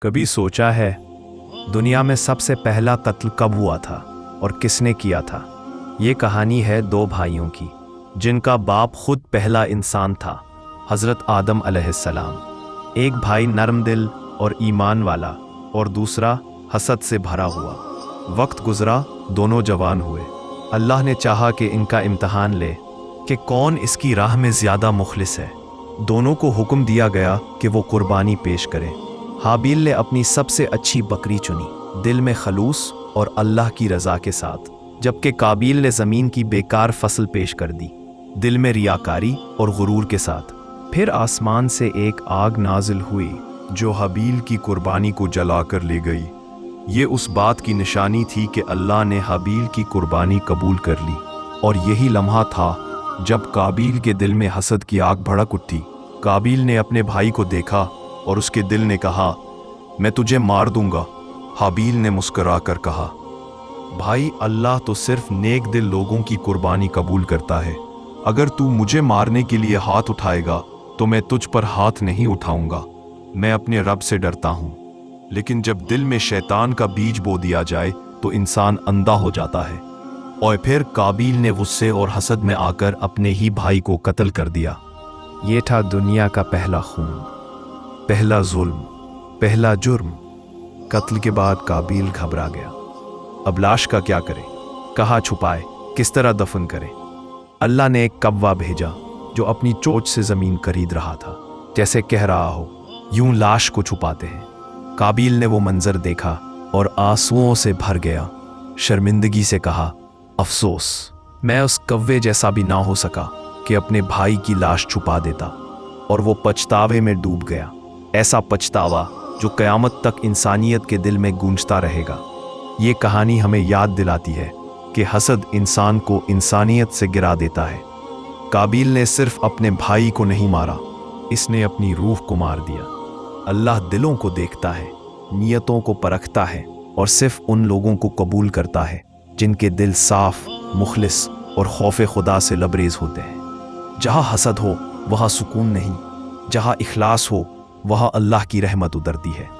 کبھی سوچا ہے دنیا میں سب سے پہلا قتل کب ہوا تھا اور کس نے کیا تھا؟ یہ کہانی ہے دو بھائیوں کی جن کا باپ خود پہلا انسان تھا، حضرت آدم علیہ السلام۔ ایک بھائی نرم دل اور ایمان والا اور دوسرا حسد سے بھرا ہوا۔ وقت گزرا، دونوں جوان ہوئے۔ اللہ نے چاہا کہ ان کا امتحان لے کہ کون اس کی راہ میں زیادہ مخلص ہے۔ دونوں کو حکم دیا گیا کہ وہ قربانی پیش کریں۔ حابیل نے اپنی سب سے اچھی بکری چنی، دل میں خلوص اور اللہ کی رضا کے ساتھ، جبکہ قابیل نے زمین کی بیکار فصل پیش کر دی، دل میں ریاکاری اور غرور کے ساتھ۔ پھر آسمان سے ایک آگ نازل ہوئی جو حابیل کی قربانی کو جلا کر لے گئی۔ یہ اس بات کی نشانی تھی کہ اللہ نے حابیل کی قربانی قبول کر لی، اور یہی لمحہ تھا جب قابیل کے دل میں حسد کی آگ بھڑک اٹھی۔ قابیل نے اپنے بھائی کو دیکھا اور اس کے دل نے کہا، میں تجھے مار دوں گا۔ حابیل نے مسکرا کر کہا، بھائی، اللہ تو صرف نیک دل لوگوں کی قربانی قبول کرتا ہے۔ اگر تو مجھے مارنے کے لیے ہاتھ اٹھائے گا تو میں تجھ پر ہاتھ نہیں اٹھاؤں گا۔ میں اپنے رب سے ڈرتا ہوں، لیکن جب دل میں شیطان کا بیج بو دیا جائے تو انسان اندھا ہو جاتا ہے۔ اور پھر قابیل نے غصے اور حسد میں آ کر اپنے ہی بھائی کو قتل کر دیا۔ یہ تھا دنیا کا پہلا خون، پہلا ظلم، پہلا جرم۔ قتل کے بعد قابیل گھبرا گیا۔ اب لاش کا کیا کرے؟ کہاں چھپائے؟ کس طرح دفن کرے؟ اللہ نے ایک کوا بھیجا جو اپنی چونچ سے زمین خرید رہا تھا، جیسے کہہ رہا ہو، یوں لاش کو چھپاتے ہیں۔ قابیل نے وہ منظر دیکھا اور آنسوؤں سے بھر گیا۔ شرمندگی سے کہا، افسوس، میں اس کوے جیسا بھی نہ ہو سکا کہ اپنے بھائی کی لاش چھپا دیتا۔ اور وہ پچھتاوے میں ڈوب گیا، ایسا پچھتاوا جو قیامت تک انسانیت کے دل میں گونجتا رہے گا۔ یہ کہانی ہمیں یاد دلاتی ہے کہ حسد انسان کو انسانیت سے گرا دیتا ہے۔ قابیل نے صرف اپنے بھائی کو نہیں مارا، اس نے اپنی روح کو مار دیا۔ اللہ دلوں کو دیکھتا ہے، نیتوں کو پرکھتا ہے، اور صرف ان لوگوں کو قبول کرتا ہے جن کے دل صاف، مخلص اور خوف خدا سے لبریز ہوتے ہیں۔ جہاں حسد ہو وہاں سکون نہیں، جہاں اخلاص ہو وہاں اللہ کی رحمت اترتی ہے۔